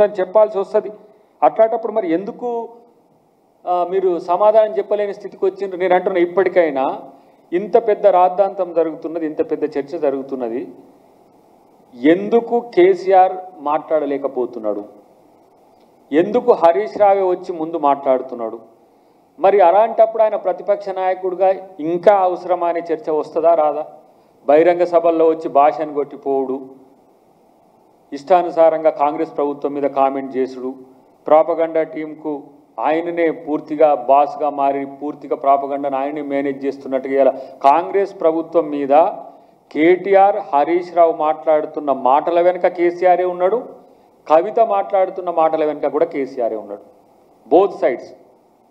చెప్పాల్సి వస్తుంది. అట్లాంటప్పుడు మరి ఎందుకు మీరు సమాధానం చెప్పలేని స్థితికి వచ్చిండ్రు? నేను అంటున్నా, ఇప్పటికైనా ఇంత పెద్ద రాద్ధాంతం జరుగుతున్నది, ఇంత పెద్ద చర్చ జరుగుతున్నది, ఎందుకు కేసీఆర్ మాట్లాడలేకపోతున్నాడు? ఎందుకు హరీష్ రావే వచ్చి ముందు మాట్లాడుతున్నాడు? మరి అలాంటప్పుడు ఆయన ప్రతిపక్ష నాయకుడిగా ఇంకా అవసరమా అనే చర్చ వస్తుందా రాదా? బహిరంగ సభల్లో వచ్చి భాషను కొట్టిపోవుడు, ఇష్టానుసారంగా కాంగ్రెస్ ప్రభుత్వం మీద కామెంట్ చేసుడు, ప్రాపగండా టీంకు ఆయననే పూర్తిగా బాస్గా మారి పూర్తిగా ప్రాపగండాను ఆయనే మేనేజ్ చేస్తున్నట్టుగా ఇలా కాంగ్రెస్ ప్రభుత్వం మీద కేటీఆర్, హరీష్ రావు మాట్లాడుతున్న మాటల వెనుక కేసీఆరే ఉన్నాడు, కవిత మాట్లాడుతున్న మాటల వెనుక కూడా కేసీఆరే ఉన్నాడు. Both sides.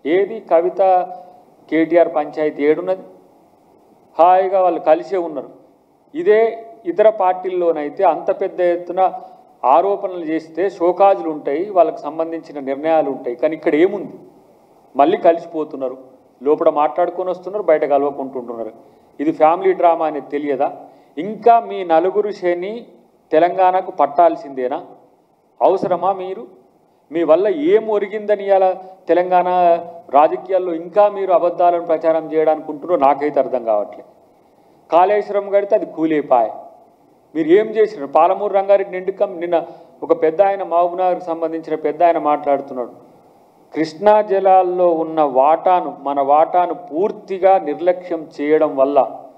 ఏది కవిత కేటీఆర్ పంచాయతీ ఏడున్నది? హాయిగా వాళ్ళు కలిసే ఉన్నారు. ఇదే ఇతర పార్టీల్లోనైతే అంత పెద్ద ఎత్తున ఆరోపణలు చేస్తే షోకాజులు ఉంటాయి, వాళ్ళకు సంబంధించిన నిర్ణయాలు ఉంటాయి. కానీ ఇక్కడ ఏముంది? మళ్ళీ కలిసిపోతున్నారు, లోపల మాట్లాడుకొని వస్తున్నారు, బయట కలవకుంటుంటున్నారు. ఇది ఫ్యామిలీ డ్రామా అనేది తెలియదా? ఇంకా మీ నలుగురు శని తెలంగాణకు పట్టాల్సిందేనా? అవసరమా? మీరు మీ వల్ల ఏం ఒరిగిందని ఇలా తెలంగాణ రాజకీయాల్లో ఇంకా మీరు అబద్ధాలను ప్రచారం చేయడానుకుంటున్నారో నాకైతే అర్థం కావట్లేదు. కాళేశ్వరం కడితే అది కూలేపాయ. మీరు ఏం చేసినారు? పాలమూరు రంగారెడ్డి నిన్న ఒక పెద్ద ఆయన, మహబూబ్నగర్కి సంబంధించిన పెద్ద ఆయన మాట్లాడుతున్నాడు, కృష్ణా జలాల్లో ఉన్న వాటాను, మన వాటాను పూర్తిగా నిర్లక్ష్యం చేయడం వల్ల